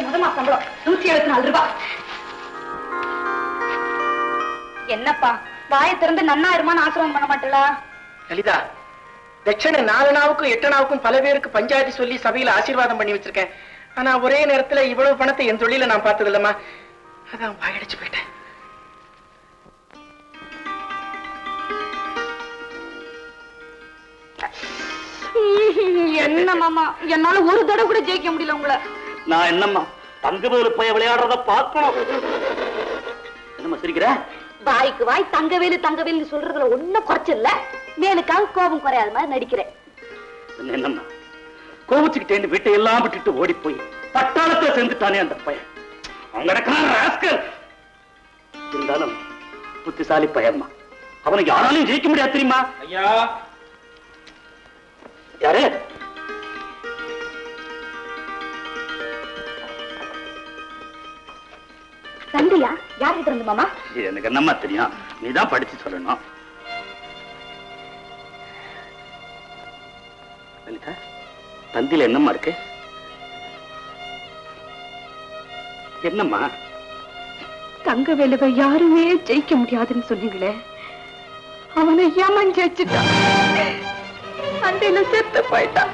முதமா சம்பளம் 174 ரூபாய். என்னப்பா வாயை திறந்து நன்னா இருமான்னு ஆசிரமம் பண்ண மாட்டலா? லலிதா, தட்சணை 4 நாவுக்கும் 8 நாவுக்கும் பல பேருக்கு பஞ்சாயத்து சொல்லி சபையில ஆசீர்வாதம் பண்ணி வச்சிருக்கேன். ஆனா ஒரே நேரத்துல இவ்வளவு பணத்தை என் தொழில நான் பார்த்தது இல்லம்மா. அதான் வாயடிச்சு போயிட்டேன். என்ன மாமா, என்னால ஒரு தடவை கூட ஜெயிக்க முடியல உங்களை. நான் என்னம்மா தங்கவேலு போய் விளையாடுறத பார்க்கணும். என்னம்மா சிரிக்கிற? வாய்க்கு வாய் தங்கவேலு சொல்றதுல ஒண்ணும் குறைச்சல. மேலுக்காக கோபம் குறையாத மாதிரி நடிக்கிறேன். என்னம்மா கோபிச்சுக்கிட்டே வீட்டை எல்லாம் விட்டுட்டு ஓடி போய் பட்டாளத்துல சேர்ந்துட்டானே அந்த பையன். இருந்தாலும் புத்திசாலி பையன்மா. அவனுக்கு யாராலையும் ஜெயிக்க முடியாது தெரியுமா? ஐயா யாரு? தந்தையா? யார்கிட்ட இருந்து மாமா? எனக்கு என்னம்மா தெரியும், நீதான் படிச்சு சொல்லணும். லலிதா, தந்தியில என்னம்மா இருக்கு? என்னம்மா? தங்கவேலுவை யாருமே ஜெயிக்க முடியாதுன்னு சொன்னீங்களே, அவனை ஏமான் ஜெயிச்சுட்டான். அண்டையில செத்து போயிட்டான்.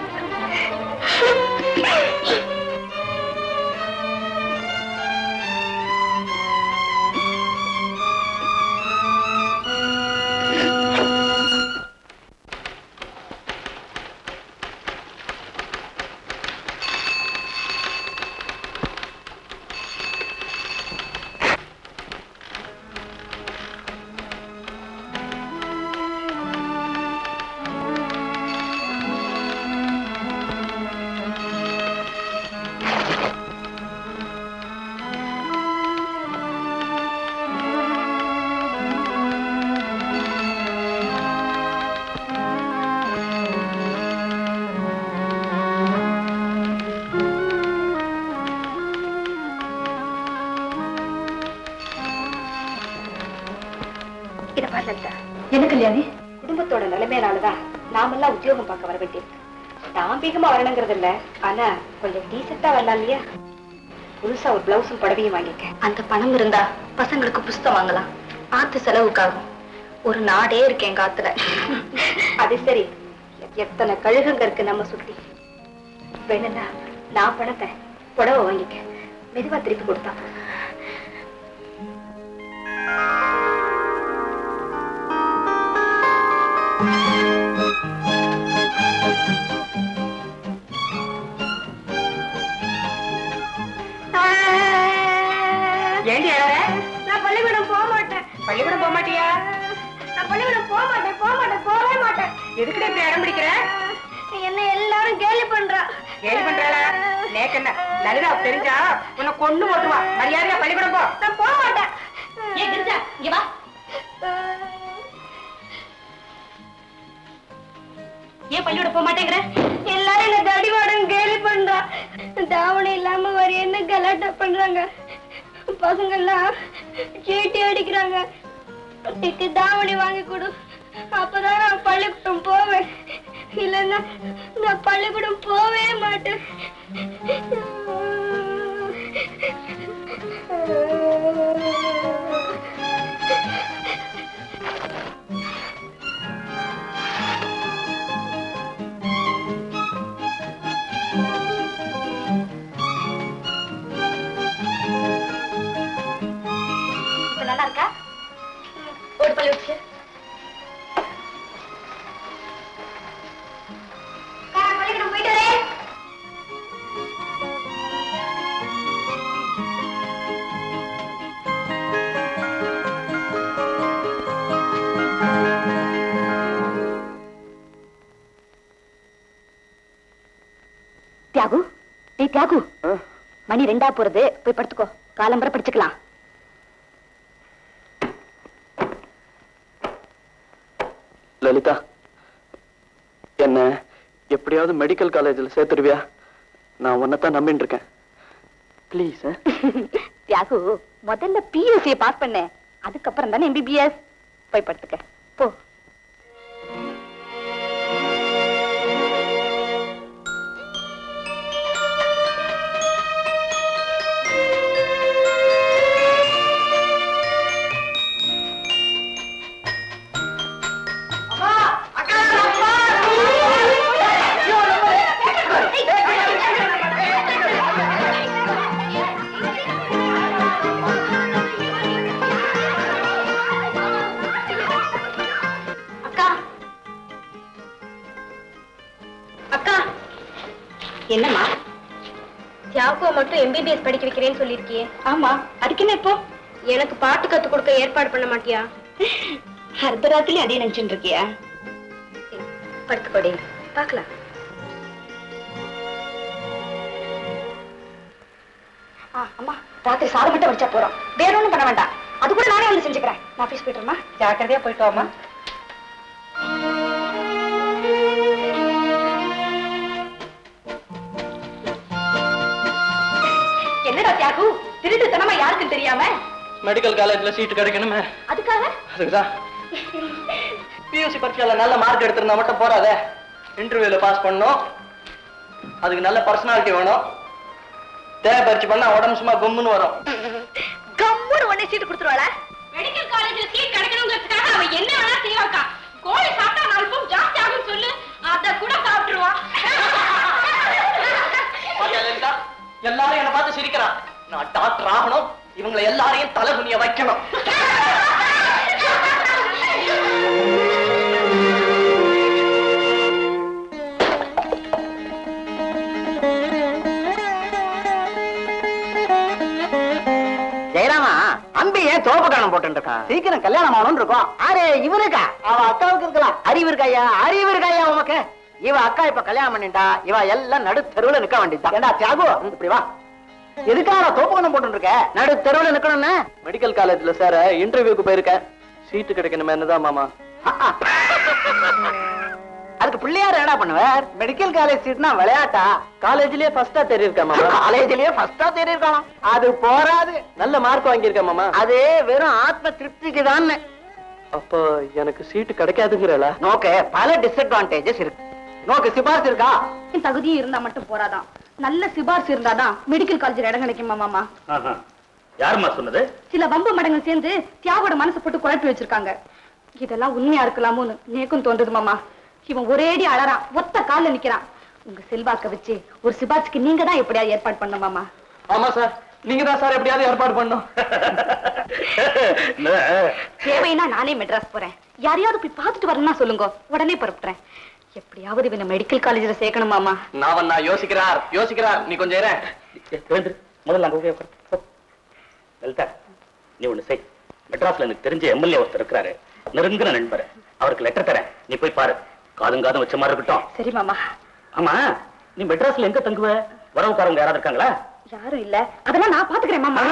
என்ன கல்யாணி, குடும்பத்தோட நிலைமையினாலதான் நாமெல்லாம் உத்தியோகம் பார்க்க வர வேண்டியிருக்கு. தாம்பீகமா வரணுங்கிறது இல்ல, ஆனா கொஞ்சம் டீசெண்டா வரலாம் இல்லையா? புதுசா ஒரு பிளவுஸும் புடவையும் வாங்கிக்க. அந்த பணம் இருந்தா பசங்களுக்கு புஸ்தகம் வாங்கலாம், ஆத்து செலவுக்காகும். ஒரு நாடே இருக்கு எங்க ஆத்துல. அது சரி, எத்தனை கழுகுங்க இருக்கு நம்ம சுத்தி. வேணும்னா நான் பணத்தை புடவை வாங்கிக்க, மெதுவா திருப்பி கொடுத்தா. ஏண்டி அழற? நான் பள்ளிக்கூடம் போக மாட்டேன். பள்ளிக்கூடம் போக மாட்டியா? நான் பள்ளிக்கூடம் போக போகவே மாட்டேன். எதுக்குடா இப்படி அடம் பிடிக்கிற? என்ன எல்லாரும் கேலி பண்றா. கேலி பண்றாளா? நேக்கண்ண லலிதா தெரிஞ்சா உன்னை கொண்டு போட்டுவா. மரியாதையா பள்ளிக்கூடம் போ. நான் போக மாட்டேன். ஏன் கிரிஜா, இங்க வா. ஏன் பள்ளிக்கூடம் போக மாட்டேங்கிற? எல்லாரும் என்ன தடிவாடம் கேலி பண்றா. தாவணி இல்லாம வர என்ன கலாட்டா பண்றாங்க. பசங்க எல்லாம் சீட்டி அடிக்கிறாங்க. எனக்கு தாவணி வாங்கி கொடு, அப்பதான் நான் பள்ளிக்கூடம் போவேன். இல்லைன்னா நான் பள்ளிக்கூடம் போவே மாட்டேன். நல்லா இருக்கா? ஒரு பள்ளி வச்சு பள்ளிக்கூடம் போயிட்டு வரேன். தியாகு, ஏய் தியாகு, மணி 2 போறது, போய் படுத்துக்கோ. காலம்பரை படிச்சுக்கலாம். லலிதா, என்ன எப்படியாவது மெடிக்கல் காலேஜில் சேர்த்துருவியா? நான் உன்னைத்தான் நம்பின்னு இருக்கேன். பிளீஸ். தியாகு, முதல்ல பிஎஸ்சியை பாஸ் பண்ண, அதுக்கப்புறம் தானே எம்பிபிஎஸ். போய் படுத்துக்க போ. தியாகோ மட்டும் எம்பிபிஎஸ் படிக்க வைக்கிறேன்னு சொல்லிருக்கியே. ஆமா, அதுக்கு என்ன இப்போ? எனக்கு பாட்டு கத்து கொடுக்க ஏற்பாடு பண்ண மாட்டியா? அர்த்தராத்திரி அதே நினைச்சுட்டு இருக்கியா? படுத்துக்கோடி, பாக்கலாம். அம்மா, ராத்திரி சாதம் மட்டும் வச்சா போறோம், வேற ஒண்ணும் பண்ண வேண்டாம். அது கூட நானே வந்து செஞ்சுக்கிறேன். நான் ஆபீஸ் போயிட்டுமா, ஜாக்கிரதையா போயிட்டு வாமா. என்னடா தியாகு, திருட்டுத்தனமா யாருக்கும் தெரியாம? மெடிக்கல் காலேஜ்ல சீட் கிடைக்கணுமே, அதுக்குதான். பியூசி பரீட்சையில நல்ல மார்க் எடுத்திருந்தா மட்டும் போறாத, இன்டர்வியூல பாஸ் பண்ணணும். அதுக்கு நல்ல பர்சனாலிட்டி வேணும். தேவை பயிற்சி பண்ணா உடம்பு சும்மா கும்முன்னு வரும். கம்முன்னு உடனே சீட்டு கொடுத்துருவாளா? மெடிக்கல் காலேஜ்ல சீட் கிடைக்கணுங்கிறதுக்காக அவ என்ன வேணா செய்வாக்கா. கோழி சாப்பிட்டா 4 பவுன் ஜாஸ்தி ஆகும் சொல்லு, அத கூட சாப்பிட்டுருவா. எல்லாரும் என்ன பார்த்து சிரிக்கிறான். நான் டாக்டர் ஆகணும், இவங்களை எல்லாரையும் தலை குனிய வைக்கணும். ஜெயராமா, அம்பி ஏன் தோப்பு காணம் போட்டு இருக்கான்? சீக்கிரம் கல்யாணம் ஆகணும்னு இருக்கும். அரே, இவருக்கா? அவ அக்காவுக்கு இருக்கலாம். அறிவு இருக்காயா? அறிவு இருக்காயா உமக்கு? இவ அக்கா இப்ப கல்யாணம் பண்ணிட்டா, இவ எல்லாம் நடு தெருவுல நிக்க வேண்டியதான். ஏண்டா தியாகு, இப்படி வா. எதுக்காக தோப்பு காணம் போட்டு இருக்க? நடு தெருவுல நிக்கணும்னு மெடிக்கல் காலேஜ்ல சார் இன்டர்வியூக்கு போயிருக்கேன். சீட்டு கிடைக்கணுமே என்னதான் மாமா. அதுக்கு பிள்ளையார் என்ன பண்ணுவார்? மெடிக்கல் காலேஜ் சீட்னா விளையாட்டா? காலேஜ்லயே ஃபர்ஸ்டா தெரியிருக்கேன் மாமா. காலேஜ்லயே ஃபர்ஸ்டா தெரியிருக்கணும், அது போராது. நல்ல மார்க் வாங்கியிருக்கேன் மாமா. அது வெறும் ஆத்ம திருப்திக்கு தான். அப்போ எனக்கு சீட்டு கிடைக்காதுங்கிறல? நோக்கு பல டிஸ்அட்வான்டேஜஸ் இருக்கு. நோக்கு சிபாரிசு இருக்கா? தகுதியும் இருந்தா மட்டும் போறாதான், நல்ல சிபாரிசு இருந்தாதான் மெடிக்கல் காலேஜ்ல இடம் கிடைக்குமா மாமா? யாருமா சொன்னது? சில வம்பு மடங்கள் சேர்ந்து தியாகோட மனசை போட்டு குழப்பி வச்சிருக்காங்க. இதெல்லாம் உண்மையா இருக்கலாமோன்னு நேக்கும் தோன்றுது மாமா. இவன் ஒரேடி அழறான், ஒத்த கால்ல நிக்கிறான். உங்க செல்வாக்க வச்சு ஒரு சிபாரிசுக்கு நீங்க தான் எப்படியாவது ஏற்பாடு பண்ண மாமா. ஆமா சார், நீங்க தான் சார் எப்படியாவது ஏற்பாடு பண்ணும். தேவைன்னா நானே மெட்ராஸ் போறேன். யாரையாவது போய் பார்த்துட்டு வரணும்னா சொல்லுங்க, உடனே புறப்பட்டுறேன். எப்படியாவது இவனை மெடிக்கல் காலேஜ்ல சேர்க்கணும் மாமா. நான் யோசிக்கிறார். நீ கொஞ்சம் இரு. முதல்ல அங்க லலிதா, நீ ஒண்ணு செய். மெட்ராஸ்ல எனக்கு தெரிஞ்ச எம்எல்ஏ ஒருத்தர் இருக்கிறாரு, நெருங்கின நண்பர். அவருக்கு லெட்டர் தரேன், நீ போய் பாரு. காதும் வச்ச மாதிரி இருக்கட்டும். சரி மாமா. ஆமா, நீ மெட்ராஸ்ல எங்க தங்குவ? வரவுக்காரங்க யாராவது இருக்காங்களா? யாரும் இல்ல, அதெல்லாம் நான் பாத்துக்கிறேன் மாமா.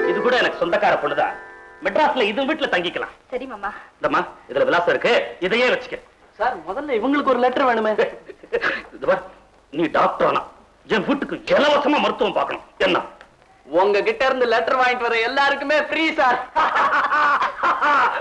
இது கூட எனக்கு சொந்தக்கார பொண்ணுதான். மெட்ராஸ்ல இது வீட்டுல தங்கிக்கலாம். சரி மாமா. இந்தம்மா, இதுல விலாசம் இருக்கு, இதையே வச்சுக்க. சார், முதல்ல இவங்களுக்கு ஒரு லெட்டர் வேணுமே. நீ டாக்டர் ஆனா என் வீட்டுக்கு இலவசமா மருத்துவம் பார்க்கணும். என்ன? உங்க கிட்ட இருந்து லெட்டர் வாங்கிட்டு வர எல்லாருக்குமே ஃப்ரீ சார்.